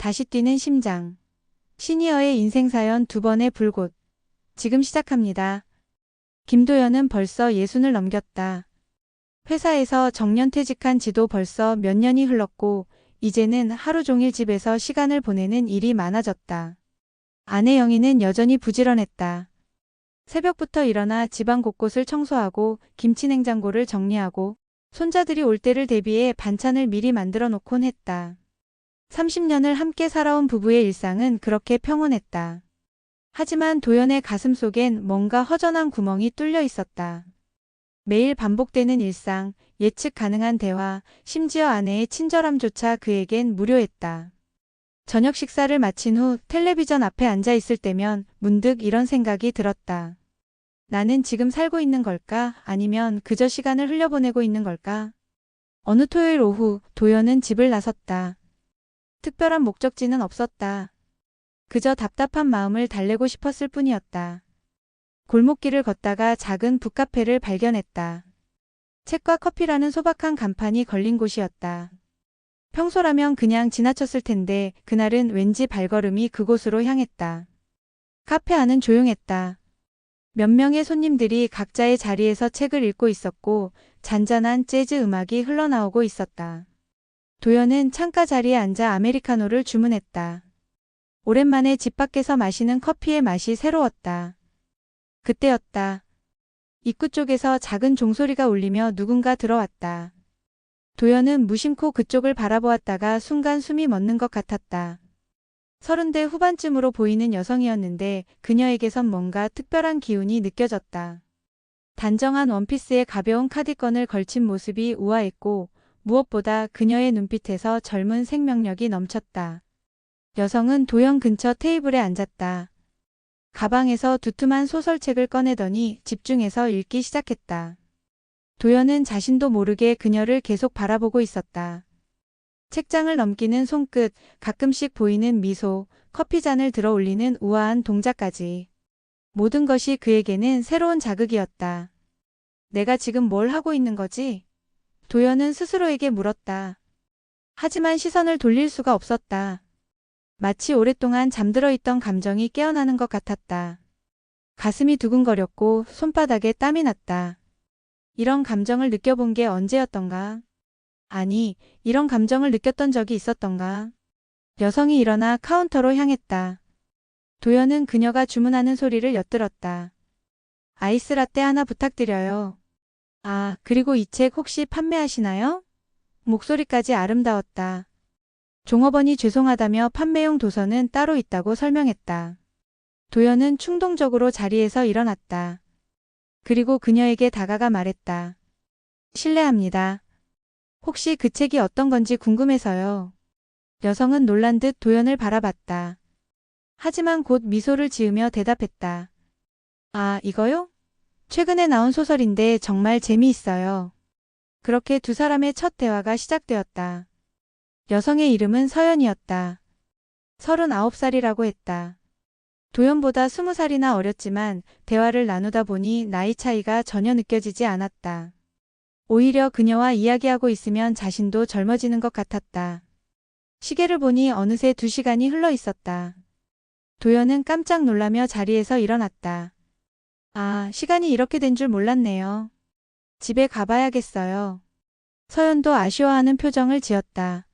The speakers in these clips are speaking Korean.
다시 뛰는 심장. 시니어의 인생사연 두 번의 불꽃. 지금 시작합니다. 김도연은 벌써 60을 넘겼다. 회사에서 정년퇴직한 지도 벌써 몇 년이 흘렀고 이제는 하루 종일 집에서 시간을 보내는 일이 많아졌다. 아내 영희는 여전히 부지런했다. 새벽부터 일어나 집안 곳곳을 청소하고 김치냉장고를 정리하고 손자들이 올 때를 대비해 반찬을 미리 만들어 놓곤 했다. 30년을 함께 살아온 부부의 일상은 그렇게 평온했다. 하지만 도연의 가슴 속엔 뭔가 허전한 구멍이 뚫려 있었다. 매일 반복되는 일상, 예측 가능한 대화, 심지어 아내의 친절함조차 그에겐 무료했다. 저녁 식사를 마친 후 텔레비전 앞에 앉아 있을 때면 문득 이런 생각이 들었다. 나는 지금 살고 있는 걸까? 아니면 그저 시간을 흘려보내고 있는 걸까? 어느 토요일 오후 도연은 집을 나섰다. 특별한 목적지는 없었다. 그저 답답한 마음을 달래고 싶었을 뿐이었다. 골목길을 걷다가 작은 북카페를 발견했다. 책과 커피라는 소박한 간판이 걸린 곳이었다. 평소라면 그냥 지나쳤을 텐데 그날은 왠지 발걸음이 그곳으로 향했다. 카페 안은 조용했다. 몇 명의 손님들이 각자의 자리에서 책을 읽고 있었고 잔잔한 재즈 음악이 흘러나오고 있었다. 도연은 창가 자리에 앉아 아메리카노를 주문했다. 오랜만에 집 밖에서 마시는 커피의 맛이 새로웠다. 그때였다. 입구 쪽에서 작은 종소리가 울리며 누군가 들어왔다. 도연은 무심코 그쪽을 바라보았다가 순간 숨이 멎는 것 같았다. 30대 후반쯤으로 보이는 여성이었는데 그녀에게선 뭔가 특별한 기운이 느껴졌다. 단정한 원피스에 가벼운 카디건을 걸친 모습이 우아했고 무엇보다 그녀의 눈빛에서 젊은 생명력이 넘쳤다. 여성은 도연 근처 테이블에 앉았다. 가방에서 두툼한 소설책을 꺼내더니 집중해서 읽기 시작했다. 도연은 자신도 모르게 그녀를 계속 바라보고 있었다. 책장을 넘기는 손끝, 가끔씩 보이는 미소, 커피잔을 들어 올리는 우아한 동작까지. 모든 것이 그에게는 새로운 자극이었다. 내가 지금 뭘 하고 있는 거지? 도연은 스스로에게 물었다. 하지만 시선을 돌릴 수가 없었다. 마치 오랫동안 잠들어 있던 감정이 깨어나는 것 같았다. 가슴이 두근거렸고 손바닥에 땀이 났다. 이런 감정을 느껴본 게 언제였던가? 아니, 이런 감정을 느꼈던 적이 있었던가? 여성이 일어나 카운터로 향했다. 도연은 그녀가 주문하는 소리를 엿들었다. 아이스 라떼 하나 부탁드려요. 아, 그리고 이 책 혹시 판매하시나요? 목소리까지 아름다웠다. 종업원이 죄송하다며 판매용 도서는 따로 있다고 설명했다. 도연은 충동적으로 자리에서 일어났다. 그리고 그녀에게 다가가 말했다. 실례합니다. 혹시 그 책이 어떤 건지 궁금해서요. 여성은 놀란 듯 도연을 바라봤다. 하지만 곧 미소를 지으며 대답했다. 아, 이거요? 최근에 나온 소설인데 정말 재미있어요. 그렇게 두 사람의 첫 대화가 시작되었다. 여성의 이름은 서연이었다. 39살이라고 했다. 도연보다 20살이나 어렸지만 대화를 나누다 보니 나이 차이가 전혀 느껴지지 않았다. 오히려 그녀와 이야기하고 있으면 자신도 젊어지는 것 같았다. 시계를 보니 어느새 2시간이 흘러 있었다. 도연은 깜짝 놀라며 자리에서 일어났다. 아, 시간이 이렇게 된 줄 몰랐네요. 집에 가봐야겠어요. 서연도 아쉬워하는 표정을 지었다.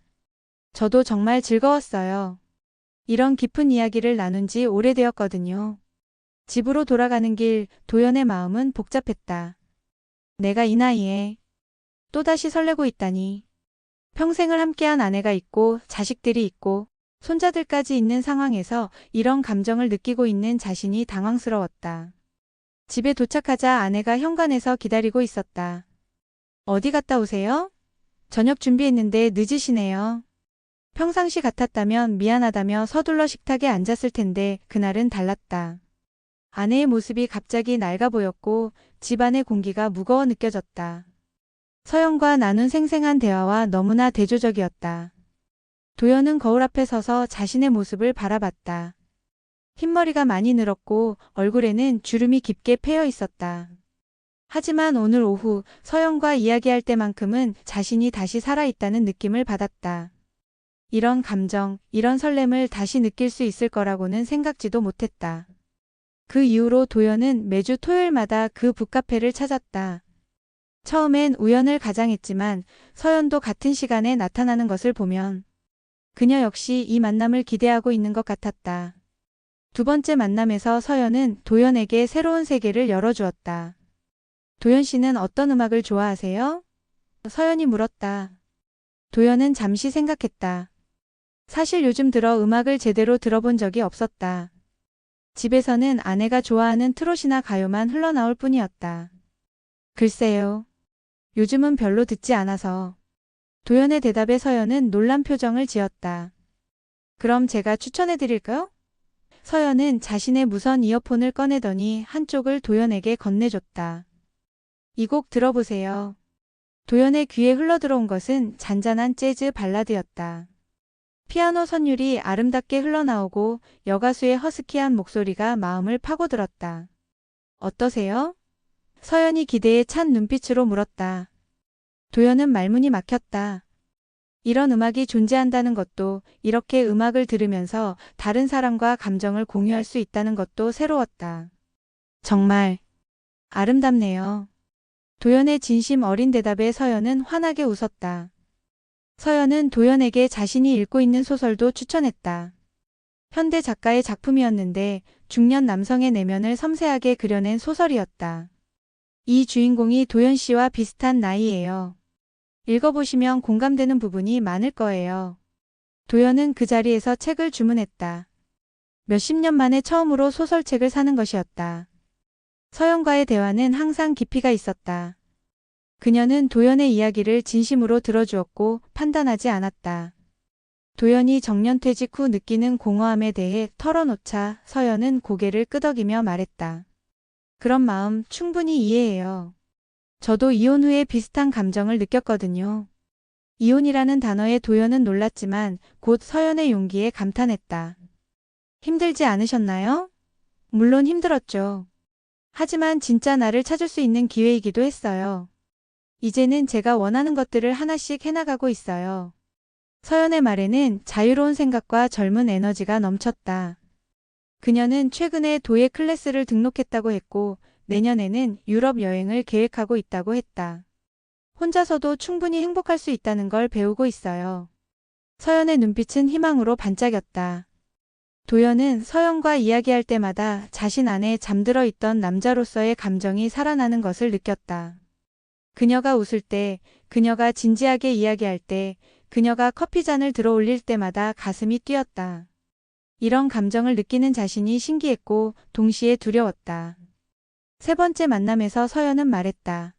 저도 정말 즐거웠어요. 이런 깊은 이야기를 나눈 지 오래되었거든요. 집으로 돌아가는 길 도연의 마음은 복잡했다. 내가 이 나이에 또다시 설레고 있다니. 평생을 함께한 아내가 있고 자식들이 있고 손자들까지 있는 상황에서 이런 감정을 느끼고 있는 자신이 당황스러웠다. 집에 도착하자 아내가 현관에서 기다리고 있었다. 어디 갔다 오세요? 저녁 준비했는데 늦으시네요. 평상시 같았다면 미안하다며 서둘러 식탁에 앉았을 텐데 그날은 달랐다. 아내의 모습이 갑자기 낡아 보였고 집안의 공기가 무거워 느껴졌다. 서연과 나눈 생생한 대화와 너무나 대조적이었다. 도연은 거울 앞에 서서 자신의 모습을 바라봤다. 흰머리가 많이 늘었고 얼굴에는 주름이 깊게 패여 있었다. 하지만 오늘 오후 서연과 이야기할 때만큼은 자신이 다시 살아있다는 느낌을 받았다. 이런 감정, 이런 설렘을 다시 느낄 수 있을 거라고는 생각지도 못했다. 그 이후로 도연은 매주 토요일마다 그 북카페를 찾았다. 처음엔 우연을 가장했지만 서연도 같은 시간에 나타나는 것을 보면 그녀 역시 이 만남을 기대하고 있는 것 같았다. 두 번째 만남에서 서연은 도연에게 새로운 세계를 열어주었다. 도연 씨는 어떤 음악을 좋아하세요? 서연이 물었다. 도연은 잠시 생각했다. 사실 요즘 들어 음악을 제대로 들어본 적이 없었다. 집에서는 아내가 좋아하는 트롯이나 가요만 흘러나올 뿐이었다. 글쎄요. 요즘은 별로 듣지 않아서. 도연의 대답에 서연은 놀란 표정을 지었다. 그럼 제가 추천해드릴까요? 서연은 자신의 무선 이어폰을 꺼내더니 한쪽을 도연에게 건네줬다. 이 곡 들어보세요. 도연의 귀에 흘러들어온 것은 잔잔한 재즈 발라드였다. 피아노 선율이 아름답게 흘러나오고 여가수의 허스키한 목소리가 마음을 파고들었다. 어떠세요? 서연이 기대에 찬 눈빛으로 물었다. 도연은 말문이 막혔다. 이런 음악이 존재한다는 것도, 이렇게 음악을 들으면서 다른 사람과 감정을 공유할 수 있다는 것도 새로웠다. 정말 아름답네요. 도연의 진심 어린 대답에 서연은 환하게 웃었다. 서연은 도연에게 자신이 읽고 있는 소설도 추천했다. 현대 작가의 작품이었는데 중년 남성의 내면을 섬세하게 그려낸 소설이었다. 이 주인공이 도연 씨와 비슷한 나이예요. 읽어보시면 공감되는 부분이 많을 거예요. 도연은 그 자리에서 책을 주문했다. 몇십 년 만에 처음으로 소설책을 사는 것이었다. 서연과의 대화는 항상 깊이가 있었다. 그녀는 도연의 이야기를 진심으로 들어주었고 판단하지 않았다. 도연이 정년퇴직 후 느끼는 공허함에 대해 털어놓자 서연은 고개를 끄덕이며 말했다. 그런 마음 충분히 이해해요. 저도 이혼 후에 비슷한 감정을 느꼈거든요. 이혼이라는 단어에 도연은 놀랐지만 곧 서연의 용기에 감탄했다. 힘들지 않으셨나요? 물론 힘들었죠. 하지만 진짜 나를 찾을 수 있는 기회이기도 했어요. 이제는 제가 원하는 것들을 하나씩 해나가고 있어요. 서연의 말에는 자유로운 생각과 젊은 에너지가 넘쳤다. 그녀는 최근에 도예 클래스를 등록했다고 했고 내년에는 유럽 여행을 계획하고 있다고 했다. 혼자서도 충분히 행복할 수 있다는 걸 배우고 있어요. 서연의 눈빛은 희망으로 반짝였다. 도연은 서연과 이야기할 때마다 자신 안에 잠들어 있던 남자로서의 감정이 살아나는 것을 느꼈다. 그녀가 웃을 때, 그녀가 진지하게 이야기할 때, 그녀가 커피잔을 들어 올릴 때마다 가슴이 뛰었다. 이런 감정을 느끼는 자신이 신기했고 동시에 두려웠다. 세 번째 만남에서 서연은 말했다.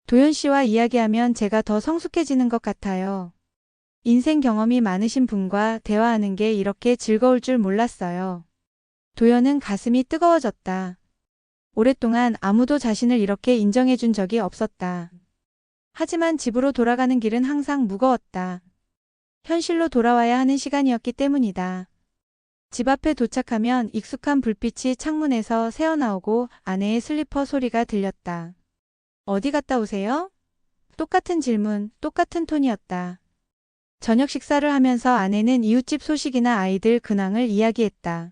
도연 씨와 이야기하면 제가 더 성숙해지는 것 같아요. 인생 경험이 많으신 분과 대화하는 게 이렇게 즐거울 줄 몰랐어요. 도연은 가슴이 뜨거워졌다. 오랫동안 아무도 자신을 이렇게 인정해준 적이 없었다. 하지만 집으로 돌아가는 길은 항상 무거웠다. 현실로 돌아와야 하는 시간이었기 때문이다. 집 앞에 도착하면 익숙한 불빛이 창문에서 새어나오고 아내의 슬리퍼 소리가 들렸다. 어디 갔다 오세요? 똑같은 질문, 똑같은 톤이었다. 저녁 식사를 하면서 아내는 이웃집 소식이나 아이들 근황을 이야기했다.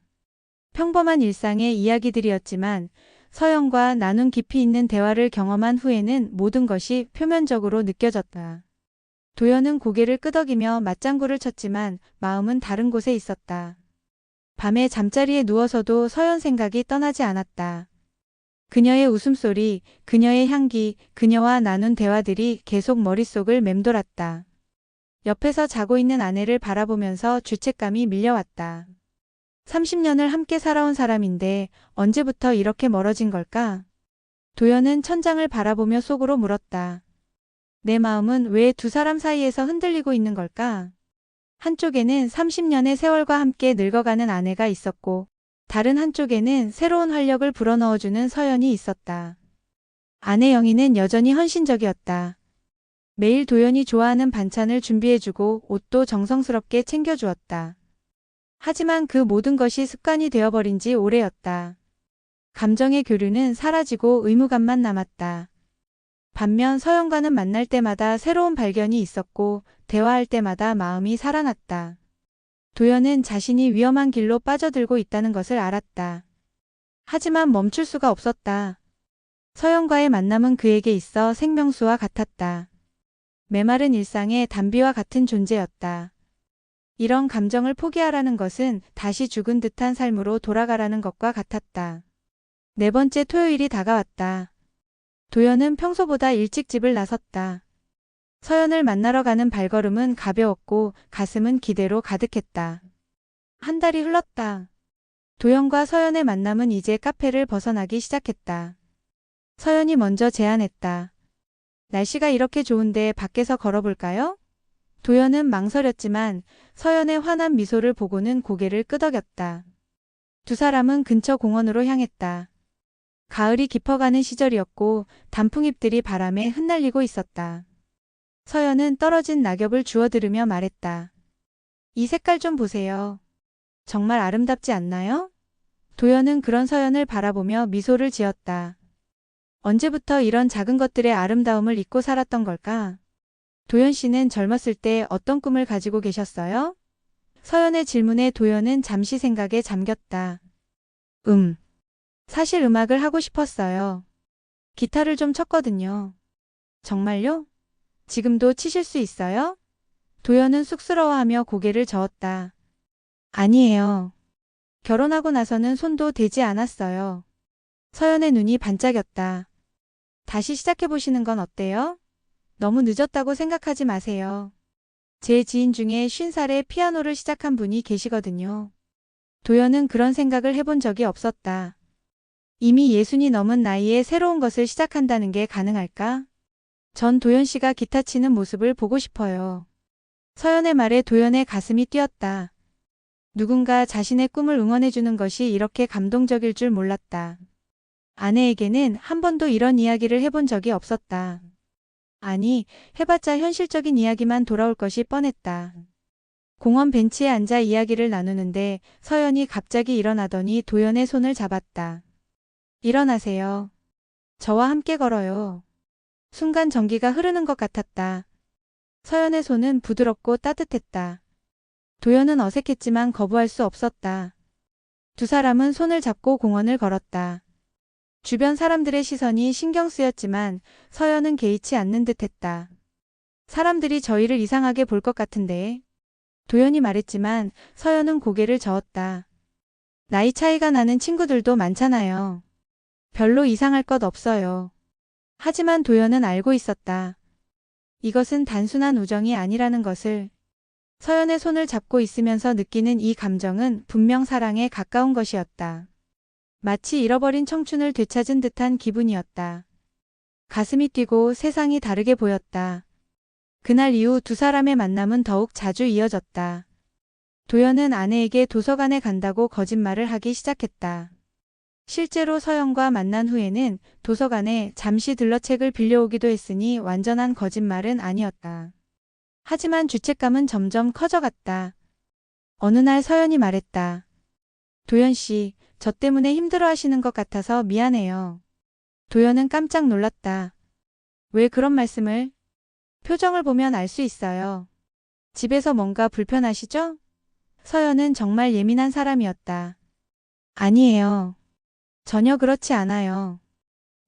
평범한 일상의 이야기들이었지만 서연과 나눈 깊이 있는 대화를 경험한 후에는 모든 것이 표면적으로 느껴졌다. 도연은 고개를 끄덕이며 맞장구를 쳤지만 마음은 다른 곳에 있었다. 밤에 잠자리에 누워서도 서연 생각이 떠나지 않았다. 그녀의 웃음소리, 그녀의 향기, 그녀와 나눈 대화들이 계속 머릿속을 맴돌았다. 옆에서 자고 있는 아내를 바라보면서 죄책감이 밀려왔다. 30년을 함께 살아온 사람인데 언제부터 이렇게 멀어진 걸까? 도연은 천장을 바라보며 속으로 물었다. 내 마음은 왜 두 사람 사이에서 흔들리고 있는 걸까? 한쪽에는 30년의 세월과 함께 늙어가는 아내가 있었고 다른 한쪽에는 새로운 활력을 불어넣어주는 서연이 있었다. 아내 영희는 여전히 헌신적이었다. 매일 도연이 좋아하는 반찬을 준비해주고 옷도 정성스럽게 챙겨주었다. 하지만 그 모든 것이 습관이 되어버린 지 오래였다. 감정의 교류는 사라지고 의무감만 남았다. 반면 서연과는 만날 때마다 새로운 발견이 있었고 대화할 때마다 마음이 살아났다. 도연은 자신이 위험한 길로 빠져들고 있다는 것을 알았다. 하지만 멈출 수가 없었다. 서연과의 만남은 그에게 있어 생명수와 같았다. 메마른 일상의 단비와 같은 존재였다. 이런 감정을 포기하라는 것은 다시 죽은 듯한 삶으로 돌아가라는 것과 같았다. 네 번째 토요일이 다가왔다. 도연은 평소보다 일찍 집을 나섰다. 서연을 만나러 가는 발걸음은 가벼웠고 가슴은 기대로 가득했다. 한 달이 흘렀다. 도연과 서연의 만남은 이제 카페를 벗어나기 시작했다. 서연이 먼저 제안했다. 날씨가 이렇게 좋은데 밖에서 걸어볼까요? 도연은 망설였지만 서연의 환한 미소를 보고는 고개를 끄덕였다. 두 사람은 근처 공원으로 향했다. 가을이 깊어가는 시절이었고 단풍잎들이 바람에 흩날리고 있었다. 서연은 떨어진 낙엽을 주워들으며 말했다. 이 색깔 좀 보세요. 정말 아름답지 않나요? 도연은 그런 서연을 바라보며 미소를 지었다. 언제부터 이런 작은 것들의 아름다움을 잊고 살았던 걸까? 도연 씨는 젊었을 때 어떤 꿈을 가지고 계셨어요? 서연의 질문에 도연은 잠시 생각에 잠겼다. 사실 음악을 하고 싶었어요. 기타를 좀 쳤거든요. 정말요? 지금도 치실 수 있어요? 도연은 쑥스러워하며 고개를 저었다. 아니에요. 결혼하고 나서는 손도 대지 않았어요. 서연의 눈이 반짝였다. 다시 시작해보시는 건 어때요? 너무 늦었다고 생각하지 마세요. 제 지인 중에 50살에 피아노를 시작한 분이 계시거든요. 도연은 그런 생각을 해본 적이 없었다. 이미 60이 넘은 나이에 새로운 것을 시작한다는 게 가능할까? 전 도연 씨가 기타 치는 모습을 보고 싶어요. 서연의 말에 도연의 가슴이 뛰었다. 누군가 자신의 꿈을 응원해주는 것이 이렇게 감동적일 줄 몰랐다. 아내에게는 한 번도 이런 이야기를 해본 적이 없었다. 아니, 해봤자 현실적인 이야기만 돌아올 것이 뻔했다. 공원 벤치에 앉아 이야기를 나누는데 서연이 갑자기 일어나더니 도연의 손을 잡았다. 일어나세요. 저와 함께 걸어요. 순간 전기가 흐르는 것 같았다. 서연의 손은 부드럽고 따뜻했다. 도연은 어색했지만 거부할 수 없었다. 두 사람은 손을 잡고 공원을 걸었다. 주변 사람들의 시선이 신경 쓰였지만 서연은 개의치 않는 듯했다. 사람들이 저희를 이상하게 볼 것 같은데. 도연이 말했지만 서연은 고개를 저었다. 나이 차이가 나는 친구들도 많잖아요. 별로 이상할 것 없어요. 하지만 도연은 알고 있었다. 이것은 단순한 우정이 아니라는 것을. 서연의 손을 잡고 있으면서 느끼는 이 감정은 분명 사랑에 가까운 것이었다. 마치 잃어버린 청춘을 되찾은 듯한 기분이었다. 가슴이 뛰고 세상이 다르게 보였다. 그날 이후 두 사람의 만남은 더욱 자주 이어졌다. 도연은 아내에게 도서관에 간다고 거짓말을 하기 시작했다. 실제로 서연과 만난 후에는 도서관에 잠시 들러 책을 빌려오기도 했으니 완전한 거짓말은 아니었다. 하지만 죄책감은 점점 커져갔다. 어느 날 서연이 말했다. 도연 씨, 저 때문에 힘들어 하시는 것 같아서 미안해요. 도연은 깜짝 놀랐다. 왜 그런 말씀을? 표정을 보면 알 수 있어요. 집에서 뭔가 불편하시죠? 서연은 정말 예민한 사람이었다. 아니에요. 전혀 그렇지 않아요.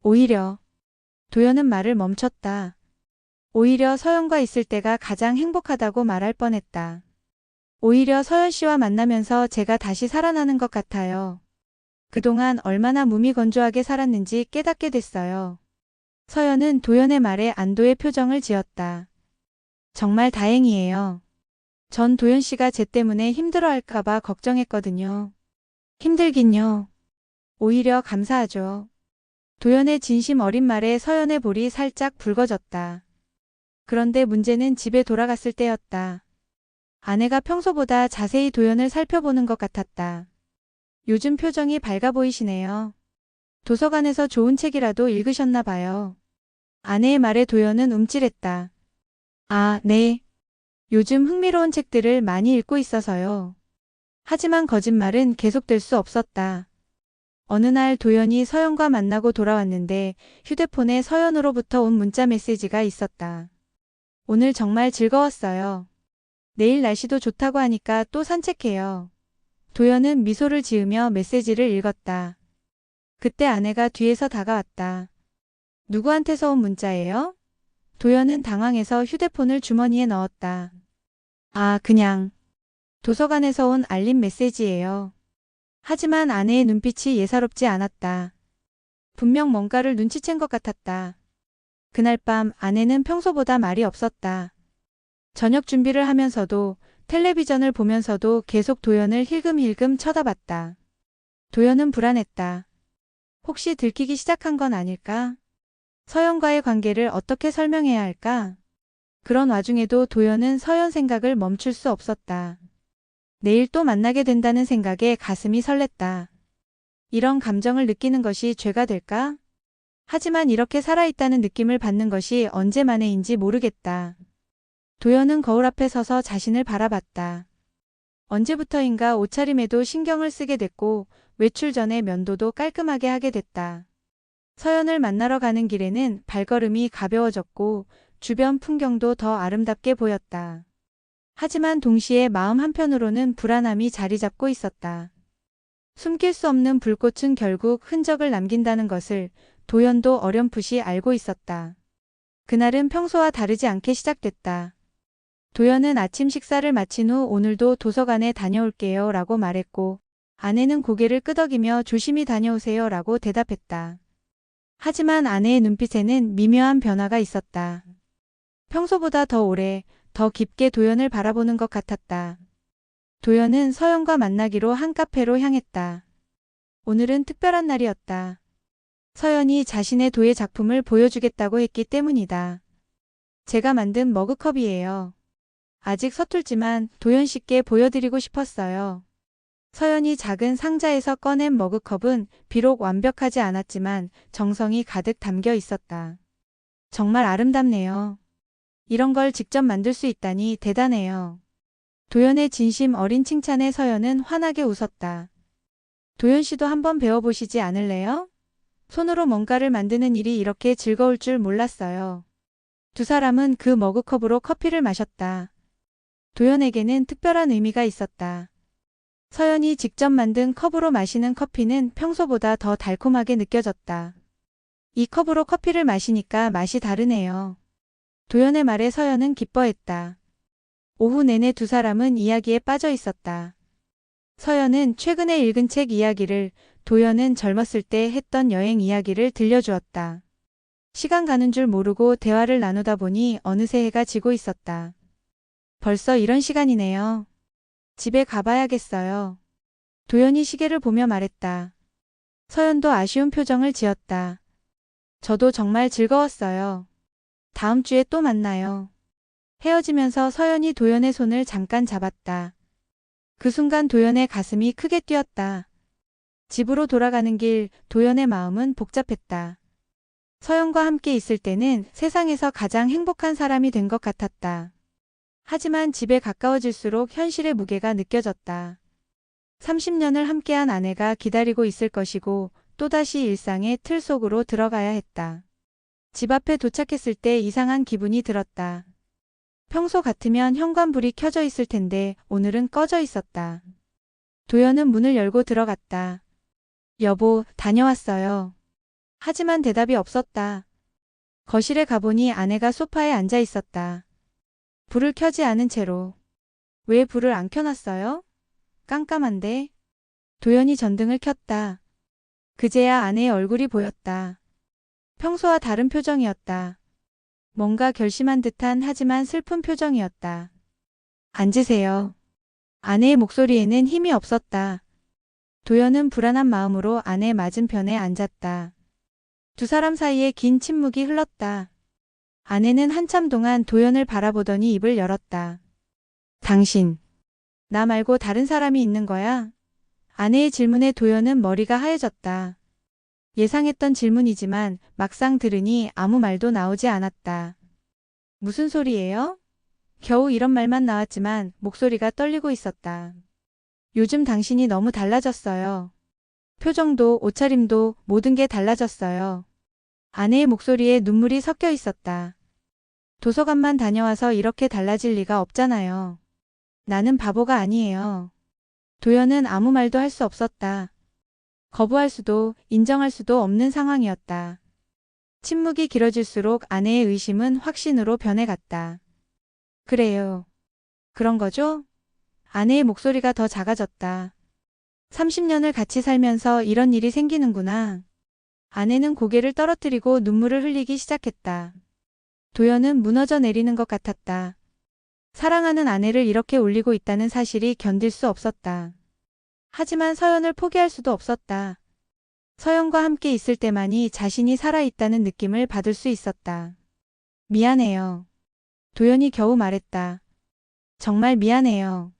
오히려. 도연은 말을 멈췄다. 오히려 서연과 있을 때가 가장 행복하다고 말할 뻔했다. 오히려 서연 씨와 만나면서 제가 다시 살아나는 것 같아요. 그동안 얼마나 무미건조하게 살았는지 깨닫게 됐어요. 서연은 도연의 말에 안도의 표정을 지었다. 정말 다행이에요. 전 도연 씨가 제 때문에 힘들어할까봐 걱정했거든요. 힘들긴요. 오히려 감사하죠. 도연의 진심 어린 말에 서연의 볼이 살짝 붉어졌다. 그런데 문제는 집에 돌아갔을 때였다. 아내가 평소보다 자세히 도연을 살펴보는 것 같았다. 요즘 표정이 밝아 보이시네요. 도서관에서 좋은 책이라도 읽으셨나 봐요. 아내의 말에 도연은 움찔했다. 아, 네. 요즘 흥미로운 책들을 많이 읽고 있어서요. 하지만 거짓말은 계속될 수 없었다. 어느 날 도연이 서연과 만나고 돌아왔는데 휴대폰에 서연으로부터 온 문자 메시지가 있었다. 오늘 정말 즐거웠어요. 내일 날씨도 좋다고 하니까 또 산책해요. 도연은 미소를 지으며 메시지를 읽었다. 그때 아내가 뒤에서 다가왔다. 누구한테서 온 문자예요? 도연은 당황해서 휴대폰을 주머니에 넣었다. 아, 그냥 도서관에서 온 알림 메시지예요. 하지만 아내의 눈빛이 예사롭지 않았다. 분명 뭔가를 눈치챈 것 같았다. 그날 밤 아내는 평소보다 말이 없었다. 저녁 준비를 하면서도 텔레비전을 보면서도 계속 도연을 힐끔힐끔 쳐다봤다. 도연은 불안했다. 혹시 들키기 시작한 건 아닐까? 서연과의 관계를 어떻게 설명해야 할까? 그런 와중에도 도연은 서연 생각을 멈출 수 없었다. 내일 또 만나게 된다는 생각에 가슴이 설렜다. 이런 감정을 느끼는 것이 죄가 될까? 하지만 이렇게 살아있다는 느낌을 받는 것이 언제 만에인지 모르겠다. 도연은 거울 앞에 서서 자신을 바라봤다. 언제부터인가 옷차림에도 신경을 쓰게 됐고 외출 전에 면도도 깔끔하게 하게 됐다. 서연을 만나러 가는 길에는 발걸음이 가벼워졌고 주변 풍경도 더 아름답게 보였다. 하지만 동시에 마음 한편으로는 불안함이 자리 잡고 있었다. 숨길 수 없는 불꽃은 결국 흔적을 남긴다는 것을 도연도 어렴풋이 알고 있었다. 그날은 평소와 다르지 않게 시작됐다. 도연은 아침 식사를 마친 후 오늘도 도서관에 다녀올게요 라고 말했고 아내는 고개를 끄덕이며 조심히 다녀오세요 라고 대답했다. 하지만 아내의 눈빛에는 미묘한 변화가 있었다. 평소보다 더 오래, 더 깊게 도연을 바라보는 것 같았다. 도연은 서연과 만나기로 한 카페로 향했다. 오늘은 특별한 날이었다. 서연이 자신의 도예 작품을 보여주겠다고 했기 때문이다. 제가 만든 머그컵이에요. 아직 서툴지만 도연 씨께 보여드리고 싶었어요. 서연이 작은 상자에서 꺼낸 머그컵은 비록 완벽하지 않았지만 정성이 가득 담겨 있었다. 정말 아름답네요. 이런 걸 직접 만들 수 있다니 대단해요. 도연의 진심 어린 칭찬에 서연은 환하게 웃었다. 도연 씨도 한번 배워보시지 않을래요? 손으로 뭔가를 만드는 일이 이렇게 즐거울 줄 몰랐어요. 두 사람은 그 머그컵으로 커피를 마셨다. 도연에게는 특별한 의미가 있었다. 서연이 직접 만든 컵으로 마시는 커피는 평소보다 더 달콤하게 느껴졌다. 이 컵으로 커피를 마시니까 맛이 다르네요. 도연의 말에 서연은 기뻐했다. 오후 내내 두 사람은 이야기에 빠져 있었다. 서연은 최근에 읽은 책 이야기를, 도연은 젊었을 때 했던 여행 이야기를 들려주었다. 시간 가는 줄 모르고 대화를 나누다 보니 어느새 해가 지고 있었다. 벌써 이런 시간이네요. 집에 가봐야겠어요. 도연이 시계를 보며 말했다. 서연도 아쉬운 표정을 지었다. 저도 정말 즐거웠어요. 다음 주에 또 만나요. 헤어지면서 서연이 도연의 손을 잠깐 잡았다. 그 순간 도연의 가슴이 크게 뛰었다. 집으로 돌아가는 길 도연의 마음은 복잡했다. 서연과 함께 있을 때는 세상에서 가장 행복한 사람이 된 것 같았다. 하지만 집에 가까워질수록 현실의 무게가 느껴졌다. 30년을 함께한 아내가 기다리고 있을 것이고 또다시 일상의 틀 속으로 들어가야 했다. 집 앞에 도착했을 때 이상한 기분이 들었다. 평소 같으면 현관불이 켜져 있을 텐데 오늘은 꺼져 있었다. 도연은 문을 열고 들어갔다. 여보, 다녀왔어요. 하지만 대답이 없었다. 거실에 가보니 아내가 소파에 앉아 있었다. 불을 켜지 않은 채로. 왜 불을 안 켜놨어요? 깜깜한데. 도연이 전등을 켰다. 그제야 아내의 얼굴이 보였다. 평소와 다른 표정이었다. 뭔가 결심한 듯한 하지만 슬픈 표정이었다. 앉으세요. 아내의 목소리에는 힘이 없었다. 도연은 불안한 마음으로 아내 맞은편에 앉았다. 두 사람 사이에 긴 침묵이 흘렀다. 아내는 한참 동안 도연을 바라보더니 입을 열었다. 당신, 나 말고 다른 사람이 있는 거야? 아내의 질문에 도연은 머리가 하얘졌다. 예상했던 질문이지만 막상 들으니 아무 말도 나오지 않았다. 무슨 소리예요? 겨우 이런 말만 나왔지만 목소리가 떨리고 있었다. 요즘 당신이 너무 달라졌어요. 표정도 옷차림도 모든 게 달라졌어요. 아내의 목소리에 눈물이 섞여 있었다. 도서관만 다녀와서 이렇게 달라질 리가 없잖아요. 나는 바보가 아니에요. 도연은 아무 말도 할 수 없었다. 거부할 수도 인정할 수도 없는 상황이었다. 침묵이 길어질수록 아내의 의심은 확신으로 변해갔다. 그래요. 그런 거죠? 아내의 목소리가 더 작아졌다. 30년을 같이 살면서 이런 일이 생기는구나. 아내는 고개를 떨어뜨리고 눈물을 흘리기 시작했다. 도연은 무너져 내리는 것 같았다. 사랑하는 아내를 이렇게 울리고 있다는 사실이 견딜 수 없었다. 하지만 서연을 포기할 수도 없었다. 서연과 함께 있을 때만이 자신이 살아있다는 느낌을 받을 수 있었다. 미안해요. 도연이 겨우 말했다. 정말 미안해요.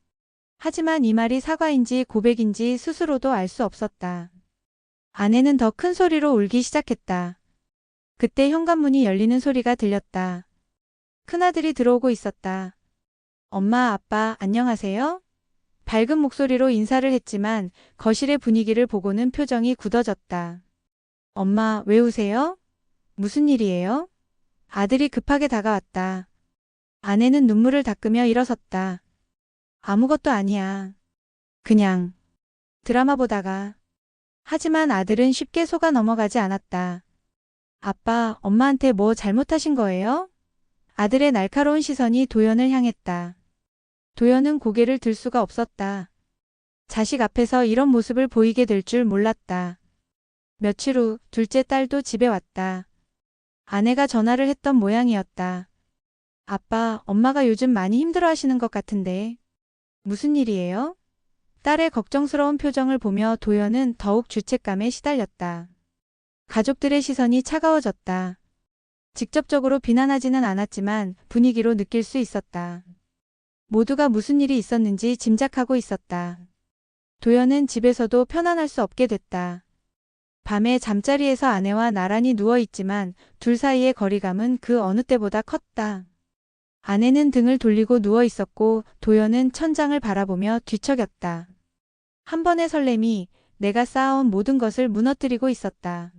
하지만 이 말이 사과인지 고백인지 스스로도 알 수 없었다. 아내는 더 큰 소리로 울기 시작했다. 그때 현관문이 열리는 소리가 들렸다. 큰아들이 들어오고 있었다. 엄마, 아빠, 안녕하세요? 밝은 목소리로 인사를 했지만 거실의 분위기를 보고는 표정이 굳어졌다. 엄마, 왜 우세요? 무슨 일이에요? 아들이 급하게 다가왔다. 아내는 눈물을 닦으며 일어섰다. 아무것도 아니야. 그냥 드라마 보다가. 하지만 아들은 쉽게 속아 넘어가지 않았다. 아빠, 엄마한테 뭐 잘못하신 거예요? 아들의 날카로운 시선이 도연을 향했다. 도연은 고개를 들 수가 없었다. 자식 앞에서 이런 모습을 보이게 될 줄 몰랐다. 며칠 후 둘째 딸도 집에 왔다. 아내가 전화를 했던 모양이었다. 아빠, 엄마가 요즘 많이 힘들어하시는 것 같은데. 무슨 일이에요? 딸의 걱정스러운 표정을 보며 도연은 더욱 죄책감에 시달렸다. 가족들의 시선이 차가워졌다. 직접적으로 비난하지는 않았지만 분위기로 느낄 수 있었다. 모두가 무슨 일이 있었는지 짐작하고 있었다. 도연은 집에서도 편안할 수 없게 됐다. 밤에 잠자리에서 아내와 나란히 누워있지만 둘 사이의 거리감은 그 어느 때보다 컸다. 아내는 등을 돌리고 누워있었고 도연은 천장을 바라보며 뒤척였다. 한 번의 설렘이 내가 쌓아온 모든 것을 무너뜨리고 있었다.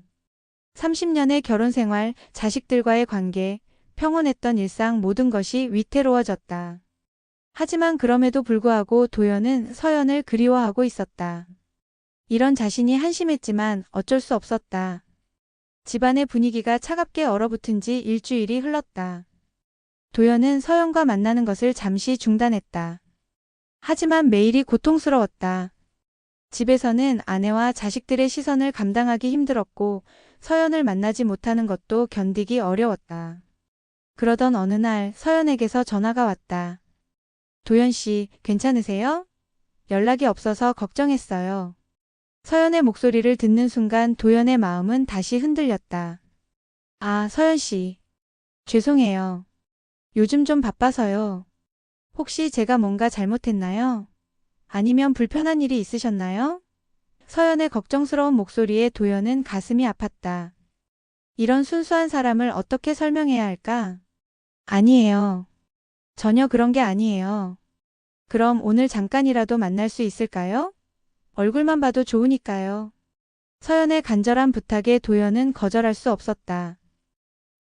30년의 결혼 생활, 자식들과의 관계, 평온했던 일상 모든 것이 위태로워졌다. 하지만 그럼에도 불구하고 도연은 서연을 그리워하고 있었다. 이런 자신이 한심했지만 어쩔 수 없었다. 집안의 분위기가 차갑게 얼어붙은 지 일주일이 흘렀다. 도연은 서연과 만나는 것을 잠시 중단했다. 하지만 매일이 고통스러웠다. 집에서는 아내와 자식들의 시선을 감당하기 힘들었고 서연을 만나지 못하는 것도 견디기 어려웠다. 그러던 어느 날 서연에게서 전화가 왔다. 도연 씨, 괜찮으세요? 연락이 없어서 걱정했어요. 서연의 목소리를 듣는 순간 도연의 마음은 다시 흔들렸다. 아, 서연 씨. 죄송해요. 요즘 좀 바빠서요. 혹시 제가 뭔가 잘못했나요? 아니면 불편한 일이 있으셨나요? 서연의 걱정스러운 목소리에 도연은 가슴이 아팠다. 이런 순수한 사람을 어떻게 설명해야 할까? 아니에요. 전혀 그런 게 아니에요. 그럼 오늘 잠깐이라도 만날 수 있을까요? 얼굴만 봐도 좋으니까요. 서연의 간절한 부탁에 도연은 거절할 수 없었다.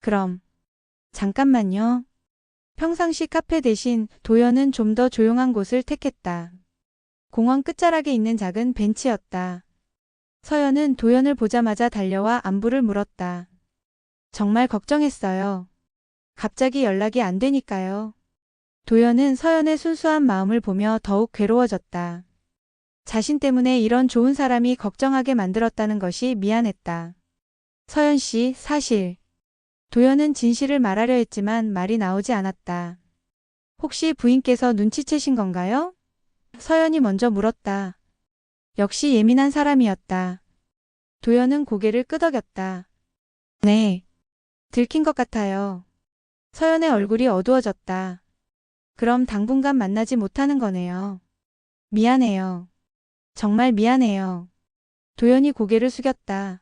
그럼 잠깐만요. 평상시 카페 대신 도연은 좀 더 조용한 곳을 택했다. 공원 끝자락에 있는 작은 벤치였다. 서연은 도연을 보자마자 달려와 안부를 물었다. 정말 걱정했어요. 갑자기 연락이 안 되니까요. 도연은 서연의 순수한 마음을 보며 더욱 괴로워졌다. 자신 때문에 이런 좋은 사람이 걱정하게 만들었다는 것이 미안했다. 서연 씨, 사실. 도연은 진실을 말하려 했지만 말이 나오지 않았다. 혹시 부인께서 눈치채신 건가요? 서연이 먼저 물었다. 역시 예민한 사람이었다. 도연은 고개를 끄덕였다. 네. 들킨 것 같아요. 서연의 얼굴이 어두워졌다. 그럼 당분간 만나지 못하는 거네요. 미안해요. 정말 미안해요. 도연이 고개를 숙였다.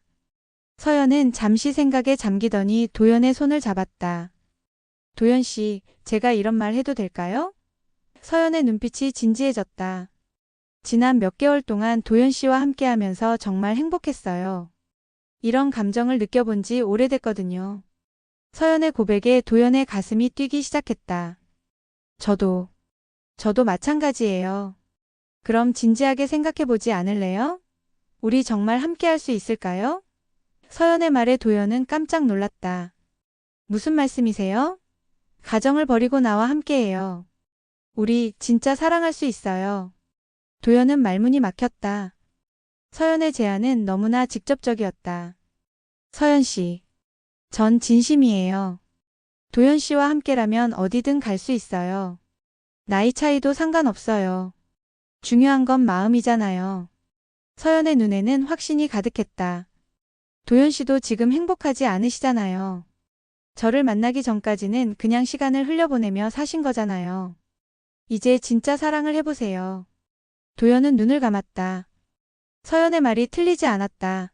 서연은 잠시 생각에 잠기더니 도연의 손을 잡았다. 도연 씨, 제가 이런 말 해도 될까요? 서연의 눈빛이 진지해졌다. 지난 몇 개월 동안 도연 씨와 함께하면서 정말 행복했어요. 이런 감정을 느껴본 지 오래됐거든요. 서연의 고백에 도연의 가슴이 뛰기 시작했다. 저도 마찬가지예요. 그럼 진지하게 생각해보지 않을래요? 우리 정말 함께할 수 있을까요? 서연의 말에 도연은 깜짝 놀랐다. 무슨 말씀이세요? 가정을 버리고 나와 함께해요. 우리 진짜 사랑할 수 있어요. 도연은 말문이 막혔다. 서연의 제안은 너무나 직접적이었다. 서연 씨, 전 진심이에요. 도연 씨와 함께라면 어디든 갈 수 있어요. 나이 차이도 상관없어요. 중요한 건 마음이잖아요. 서연의 눈에는 확신이 가득했다. 도연 씨도 지금 행복하지 않으시잖아요. 저를 만나기 전까지는 그냥 시간을 흘려보내며 사신 거잖아요. 이제 진짜 사랑을 해보세요. 도연은 눈을 감았다. 서연의 말이 틀리지 않았다.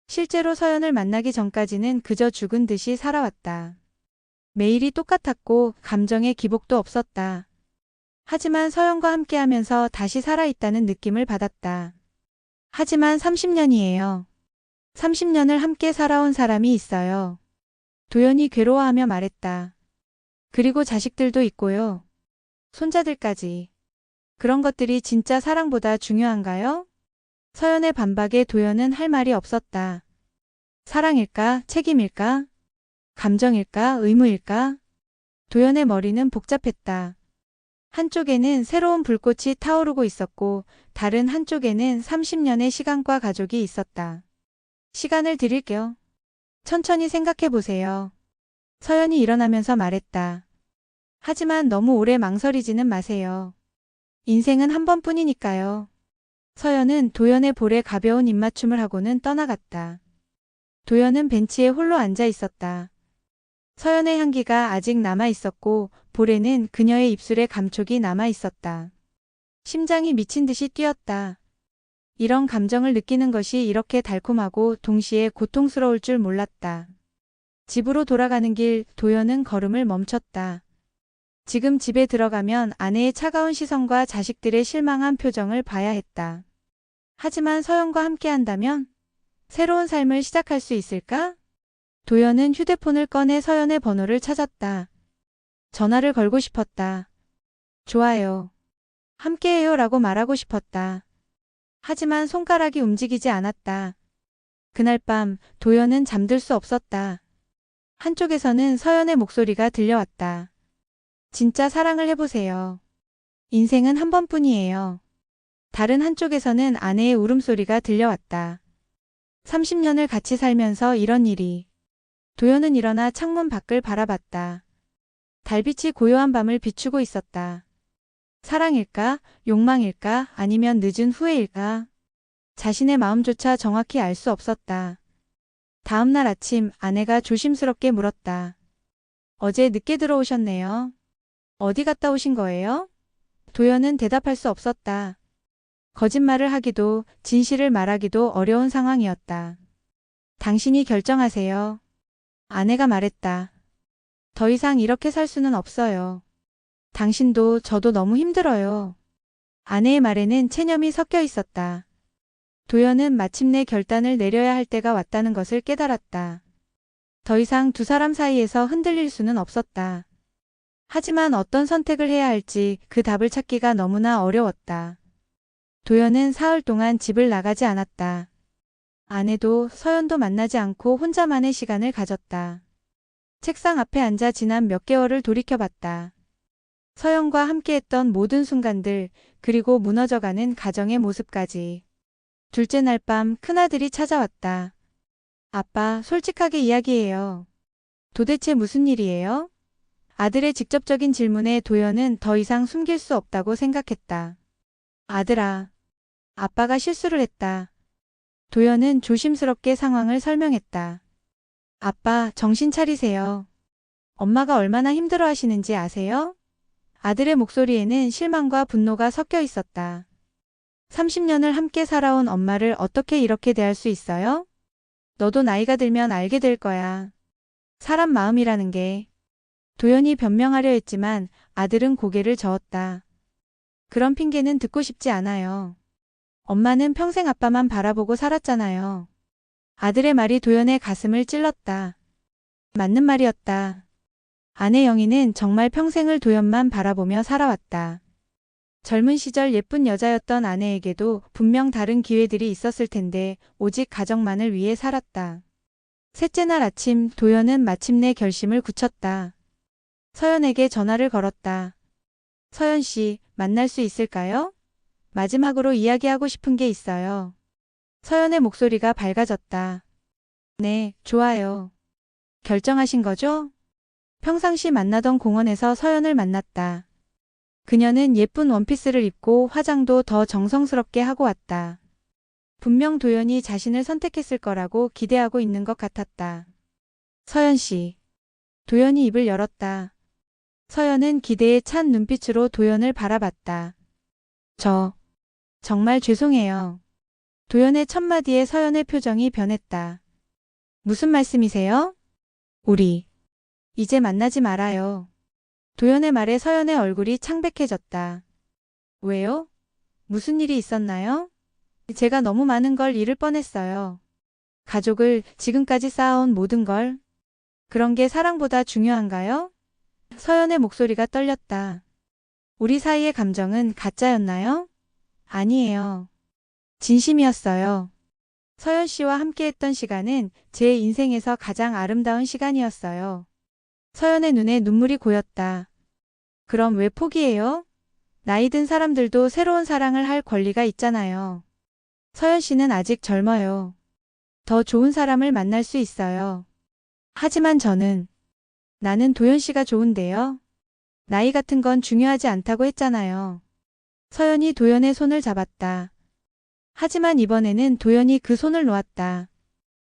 실제로 서연을 만나기 전까지는 그저 죽은 듯이 살아왔다. 매일이 똑같았고 감정의 기복도 없었다. 하지만 서연과 함께하면서 다시 살아있다는 느낌을 받았다. 하지만 30년이에요. 30년을 함께 살아온 사람이 있어요. 도연이 괴로워하며 말했다. 그리고 자식들도 있고요. 손자들까지. 그런 것들이 진짜 사랑보다 중요한가요? 서연의 반박에 도연은 할 말이 없었다. 사랑일까? 책임일까? 감정일까? 의무일까? 도연의 머리는 복잡했다. 한쪽에는 새로운 불꽃이 타오르고 있었고 다른 한쪽에는 30년의 시간과 가족이 있었다. 시간을 드릴게요. 천천히 생각해 보세요. 서연이 일어나면서 말했다. 하지만 너무 오래 망설이지는 마세요. 인생은 한 번뿐이니까요. 서연은 도연의 볼에 가벼운 입맞춤을 하고는 떠나갔다. 도연은 벤치에 홀로 앉아 있었다. 서연의 향기가 아직 남아 있었고 볼에는 그녀의 입술의 감촉이 남아 있었다. 심장이 미친 듯이 뛰었다. 이런 감정을 느끼는 것이 이렇게 달콤하고 동시에 고통스러울 줄 몰랐다. 집으로 돌아가는 길 도연은 걸음을 멈췄다. 지금 집에 들어가면 아내의 차가운 시선과 자식들의 실망한 표정을 봐야 했다. 하지만 서연과 함께한다면 새로운 삶을 시작할 수 있을까? 도연은 휴대폰을 꺼내 서연의 번호를 찾았다. 전화를 걸고 싶었다. 좋아요. 함께해요 라고 말하고 싶었다. 하지만 손가락이 움직이지 않았다. 그날 밤 도연은 잠들 수 없었다. 한쪽에서는 서연의 목소리가 들려왔다. 진짜 사랑을 해보세요. 인생은 한 번뿐이에요. 다른 한쪽에서는 아내의 울음소리가 들려왔다. 30년을 같이 살면서 이런 일이. 도연은 일어나 창문 밖을 바라봤다. 달빛이 고요한 밤을 비추고 있었다. 사랑일까? 욕망일까? 아니면 늦은 후회일까? 자신의 마음조차 정확히 알 수 없었다. 다음 날 아침 아내가 조심스럽게 물었다. 어제 늦게 들어오셨네요. 어디 갔다 오신 거예요? 도연은 대답할 수 없었다. 거짓말을 하기도 진실을 말하기도 어려운 상황이었다. 당신이 결정하세요. 아내가 말했다. 더 이상 이렇게 살 수는 없어요. 당신도 저도 너무 힘들어요. 아내의 말에는 체념이 섞여 있었다. 도연은 마침내 결단을 내려야 할 때가 왔다는 것을 깨달았다. 더 이상 두 사람 사이에서 흔들릴 수는 없었다. 하지만 어떤 선택을 해야 할지 그 답을 찾기가 너무나 어려웠다. 도연은 사흘 동안 집을 나가지 않았다. 아내도 서연도 만나지 않고 혼자만의 시간을 가졌다. 책상 앞에 앉아 지난 몇 개월을 돌이켜봤다. 서연과 함께했던 모든 순간들, 그리고 무너져가는 가정의 모습까지. 둘째 날 밤 큰아들이 찾아왔다. 아빠, 솔직하게 이야기해요. 도대체 무슨 일이에요? 아들의 직접적인 질문에 도연은 더 이상 숨길 수 없다고 생각했다. 아들아, 아빠가 실수를 했다. 도연은 조심스럽게 상황을 설명했다. 아빠, 정신 차리세요. 엄마가 얼마나 힘들어 하시는지 아세요? 아들의 목소리에는 실망과 분노가 섞여 있었다. 30년을 함께 살아온 엄마를 어떻게 이렇게 대할 수 있어요? 너도 나이가 들면 알게 될 거야. 사람 마음이라는 게. 도연이 변명하려 했지만 아들은 고개를 저었다. 그런 핑계는 듣고 싶지 않아요. 엄마는 평생 아빠만 바라보고 살았잖아요. 아들의 말이 도연의 가슴을 찔렀다. 맞는 말이었다. 아내 영희는 정말 평생을 도연만 바라보며 살아왔다. 젊은 시절 예쁜 여자였던 아내에게도 분명 다른 기회들이 있었을 텐데 오직 가정만을 위해 살았다. 셋째 날 아침 도연은 마침내 결심을 굳혔다. 서연에게 전화를 걸었다. 서연 씨, 만날 수 있을까요? 마지막으로 이야기하고 싶은 게 있어요. 서연의 목소리가 밝아졌다. 네, 좋아요. 결정하신 거죠? 평상시 만나던 공원에서 서연을 만났다. 그녀는 예쁜 원피스를 입고 화장도 더 정성스럽게 하고 왔다. 분명 도연이 자신을 선택했을 거라고 기대하고 있는 것 같았다. 서연 씨. 도연이 입을 열었다. 서연은 기대에 찬 눈빛으로 도연을 바라봤다. 정말 죄송해요. 도연의 첫마디에 서연의 표정이 변했다. 무슨 말씀이세요? 우리 이제 만나지 말아요. 도연의 말에 서연의 얼굴이 창백해졌다. 왜요? 무슨 일이 있었나요? 제가 너무 많은 걸 잃을 뻔했어요. 가족을, 지금까지 쌓아온 모든 걸. 그런 게 사랑보다 중요한가요? 서연의 목소리가 떨렸다. 우리 사이의 감정은 가짜였나요? 아니에요. 진심이었어요. 서연 씨와 함께했던 시간은 제 인생에서 가장 아름다운 시간이었어요. 서연의 눈에 눈물이 고였다. 그럼 왜 포기해요? 나이 든 사람들도 새로운 사랑을 할 권리가 있잖아요. 서연 씨는 아직 젊어요. 더 좋은 사람을 만날 수 있어요. 하지만 나는 도연 씨가 좋은데요. 나이 같은 건 중요하지 않다고 했잖아요. 서연이 도연의 손을 잡았다. 하지만 이번에는 도연이 그 손을 놓았다.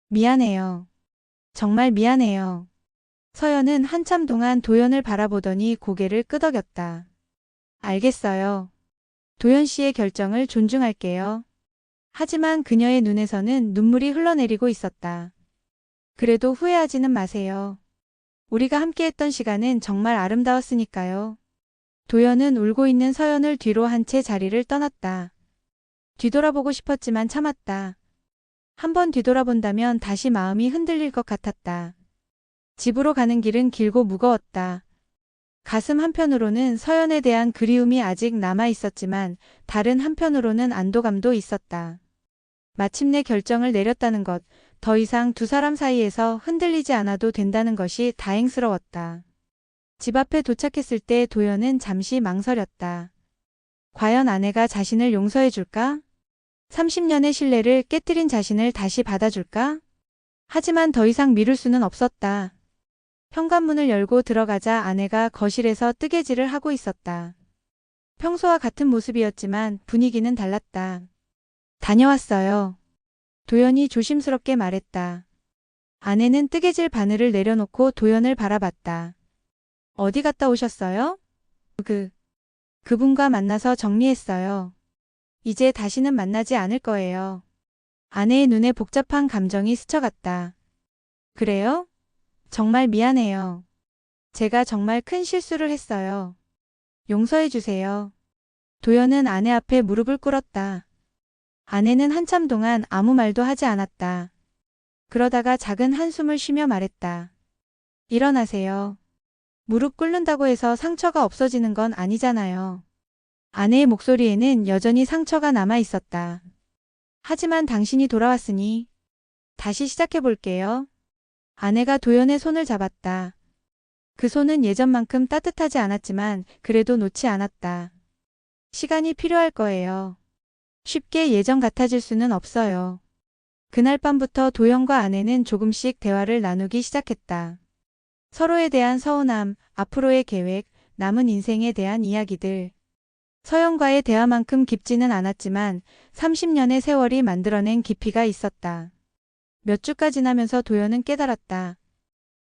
미안해요. 정말 미안해요. 서연은 한참 동안 도연을 바라보더니 고개를 끄덕였다. 알겠어요. 도연 씨의 결정을 존중할게요. 하지만 그녀의 눈에서는 눈물이 흘러내리고 있었다. 그래도 후회하지는 마세요. 우리가 함께했던 시간은 정말 아름다웠으니까요. 도연은 울고 있는 서연을 뒤로 한 채 자리를 떠났다. 뒤돌아보고 싶었지만 참았다. 한번 뒤돌아본다면 다시 마음이 흔들릴 것 같았다. 집으로 가는 길은 길고 무거웠다. 가슴 한편으로는 서연에 대한 그리움이 아직 남아 있었지만 다른 한편으로는 안도감도 있었다. 마침내 결정을 내렸다는 것, 더 이상 두 사람 사이에서 흔들리지 않아도 된다는 것이 다행스러웠다. 집 앞에 도착했을 때 도연은 잠시 망설였다. 과연 아내가 자신을 용서해 줄까? 30년의 신뢰를 깨뜨린 자신을 다시 받아줄까? 하지만 더 이상 미룰 수는 없었다. 현관문을 열고 들어가자 아내가 거실에서 뜨개질을 하고 있었다. 평소와 같은 모습이었지만 분위기는 달랐다. 다녀왔어요. 도연이 조심스럽게 말했다. 아내는 뜨개질 바늘을 내려놓고 도연을 바라봤다. 어디 갔다 오셨어요? 그분과 만나서 정리했어요. 이제 다시는 만나지 않을 거예요. 아내의 눈에 복잡한 감정이 스쳐갔다. 그래요? 정말 미안해요. 제가 정말 큰 실수를 했어요. 용서해 주세요. 도연은 아내 앞에 무릎을 꿇었다. 아내는 한참 동안 아무 말도 하지 않았다. 그러다가 작은 한숨을 쉬며 말했다. 일어나세요. 무릎 꿇는다고 해서 상처가 없어지는 건 아니잖아요. 아내의 목소리에는 여전히 상처가 남아 있었다. 하지만 당신이 돌아왔으니 다시 시작해 볼게요. 아내가 도연의 손을 잡았다. 그 손은 예전만큼 따뜻하지 않았지만 그래도 놓지 않았다. 시간이 필요할 거예요. 쉽게 예전 같아질 수는 없어요. 그날 밤부터 도연과 아내는 조금씩 대화를 나누기 시작했다. 서로에 대한 서운함, 앞으로의 계획, 남은 인생에 대한 이야기들. 서연과의 대화만큼 깊지는 않았지만 30년의 세월이 만들어낸 깊이가 있었다. 몇 주가 지나면서 도연은 깨달았다.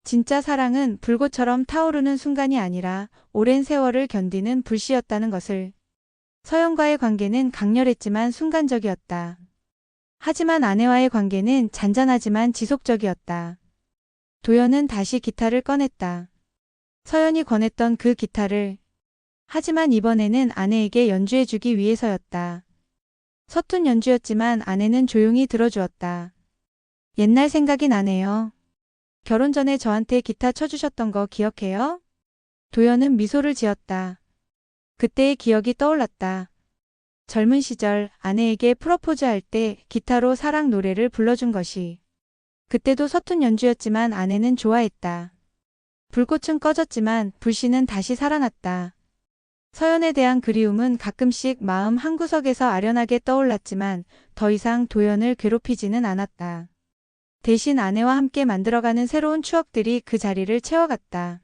진짜 사랑은 불꽃처럼 타오르는 순간이 아니라 오랜 세월을 견디는 불씨였다는 것을. 서연과의 관계는 강렬했지만 순간적이었다. 하지만 아내와의 관계는 잔잔하지만 지속적이었다. 도연은 다시 기타를 꺼냈다. 서연이 권했던 그 기타를. 하지만 이번에는 아내에게 연주해주기 위해서였다. 서툰 연주였지만 아내는 조용히 들어주었다. 옛날 생각이 나네요. 결혼 전에 저한테 기타 쳐주셨던 거 기억해요? 도연은 미소를 지었다. 그때의 기억이 떠올랐다. 젊은 시절 아내에게 프로포즈할 때 기타로 사랑 노래를 불러준 것이. 그때도 서툰 연주였지만 아내는 좋아했다. 불꽃은 꺼졌지만 불씨는 다시 살아났다. 서연에 대한 그리움은 가끔씩 마음 한구석에서 아련하게 떠올랐지만 더 이상 도연을 괴롭히지는 않았다. 대신 아내와 함께 만들어가는 새로운 추억들이 그 자리를 채워갔다.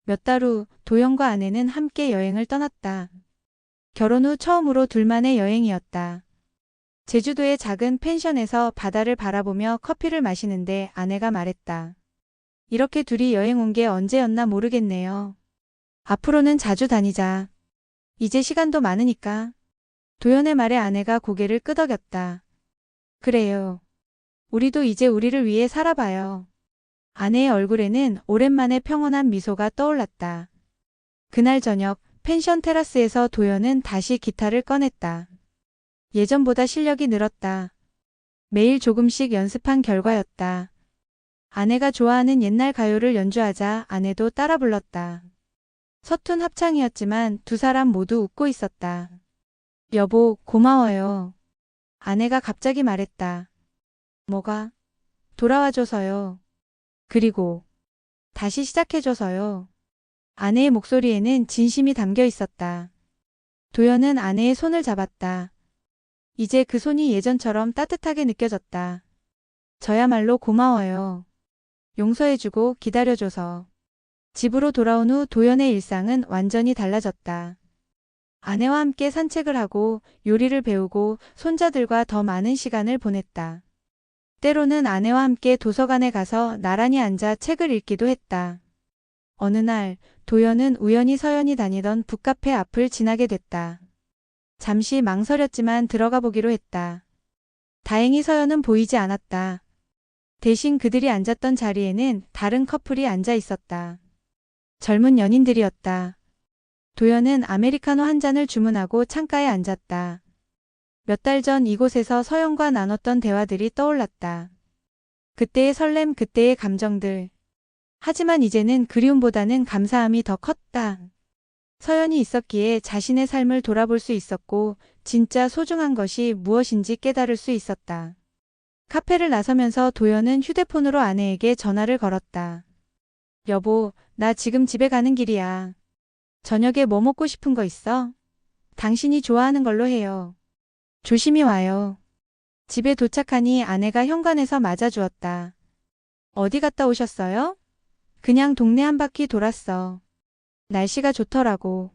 몇 달 후 도연과 아내는 함께 여행을 떠났다. 결혼 후 처음으로 둘만의 여행이었다. 제주도의 작은 펜션에서 바다를 바라보며 커피를 마시는데 아내가 말했다. 이렇게 둘이 여행 온 게 언제였나 모르겠네요. 앞으로는 자주 다니자. 이제 시간도 많으니까. 도연의 말에 아내가 고개를 끄덕였다. 그래요. 우리도 이제 우리를 위해 살아봐요. 아내의 얼굴에는 오랜만에 평온한 미소가 떠올랐다. 그날 저녁 펜션 테라스에서 도연은 다시 기타를 꺼냈다. 예전보다 실력이 늘었다. 매일 조금씩 연습한 결과였다. 아내가 좋아하는 옛날 가요를 연주하자 아내도 따라 불렀다. 서툰 합창이었지만 두 사람 모두 웃고 있었다. 여보, 고마워요. 아내가 갑자기 말했다. 뭐가? 돌아와줘서요. 그리고 다시 시작해줘서요. 아내의 목소리에는 진심이 담겨 있었다. 도연은 아내의 손을 잡았다. 이제 그 손이 예전처럼 따뜻하게 느껴졌다. 저야말로 고마워요. 용서해주고 기다려줘서. 집으로 돌아온 후 도연의 일상은 완전히 달라졌다. 아내와 함께 산책을 하고 요리를 배우고 손자들과 더 많은 시간을 보냈다. 때로는 아내와 함께 도서관에 가서 나란히 앉아 책을 읽기도 했다. 어느 날 도연은 우연히 서연이 다니던 북카페 앞을 지나게 됐다. 잠시 망설였지만 들어가 보기로 했다. 다행히 서연은 보이지 않았다. 대신 그들이 앉았던 자리에는 다른 커플이 앉아 있었다. 젊은 연인들이었다. 도연은 아메리카노 한 잔을 주문하고 창가에 앉았다. 몇 달 전 이곳에서 서연과 나눴던 대화들이 떠올랐다. 그때의 설렘, 그때의 감정들. 하지만 이제는 그리움보다는 감사함이 더 컸다. 서연이 있었기에 자신의 삶을 돌아볼 수 있었고 진짜 소중한 것이 무엇인지 깨달을 수 있었다. 카페를 나서면서 도연은 휴대폰으로 아내에게 전화를 걸었다. 여보, 나 지금 집에 가는 길이야. 저녁에 뭐 먹고 싶은 거 있어? 당신이 좋아하는 걸로 해요. 조심히 와요. 집에 도착하니 아내가 현관에서 맞아주었다. 어디 갔다 오셨어요? 그냥 동네 한 바퀴 돌았어. 날씨가 좋더라고.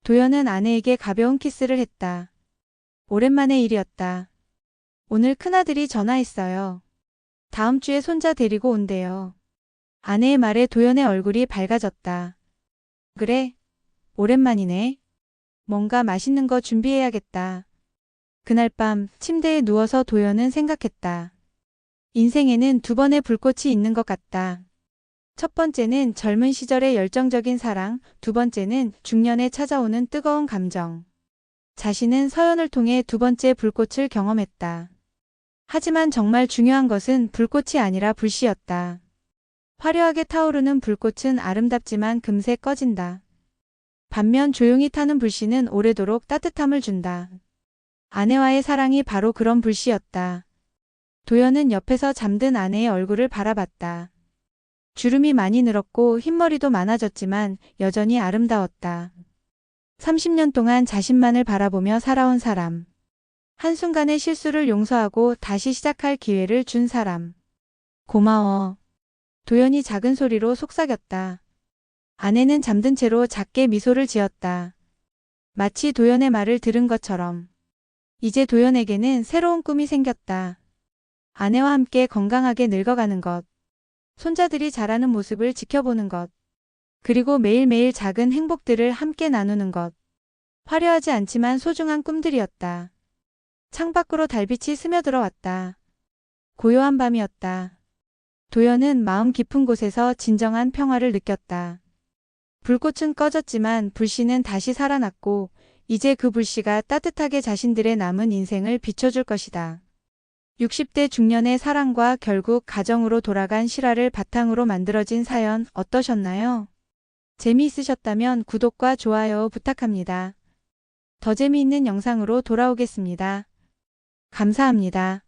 도연은 아내에게 가벼운 키스를 했다. 오랜만의 일이었다. 오늘 큰아들이 전화했어요. 다음 주에 손자 데리고 온대요. 아내의 말에 도연의 얼굴이 밝아졌다. 그래? 오랜만이네. 뭔가 맛있는 거 준비해야겠다. 그날 밤 침대에 누워서 도연은 생각했다. 인생에는 두 번의 불꽃이 있는 것 같다. 첫 번째는 젊은 시절의 열정적인 사랑, 두 번째는 중년에 찾아오는 뜨거운 감정. 자신은 서연을 통해 두 번째 불꽃을 경험했다. 하지만 정말 중요한 것은 불꽃이 아니라 불씨였다. 화려하게 타오르는 불꽃은 아름답지만 금세 꺼진다. 반면 조용히 타는 불씨는 오래도록 따뜻함을 준다. 아내와의 사랑이 바로 그런 불씨였다. 도연은 옆에서 잠든 아내의 얼굴을 바라봤다. 주름이 많이 늘었고 흰머리도 많아졌지만 여전히 아름다웠다. 30년 동안 자신만을 바라보며 살아온 사람. 한순간의 실수를 용서하고 다시 시작할 기회를 준 사람. 고마워. 도연이 작은 소리로 속삭였다. 아내는 잠든 채로 작게 미소를 지었다. 마치 도연의 말을 들은 것처럼. 이제 도연에게는 새로운 꿈이 생겼다. 아내와 함께 건강하게 늙어가는 것. 손자들이 자라는 모습을 지켜보는 것. 그리고 매일매일 작은 행복들을 함께 나누는 것. 화려하지 않지만 소중한 꿈들이었다. 창밖으로 달빛이 스며들어왔다. 고요한 밤이었다. 도연은 마음 깊은 곳에서 진정한 평화를 느꼈다. 불꽃은 꺼졌지만 불씨는 다시 살아났고 이제 그 불씨가 따뜻하게 자신들의 남은 인생을 비춰줄 것이다. 60대 중년의 사랑과 결국 가정으로 돌아간 실화를 바탕으로 만들어진 사연 어떠셨나요? 재미있으셨다면 구독과 좋아요 부탁합니다. 더 재미있는 영상으로 돌아오겠습니다. 감사합니다.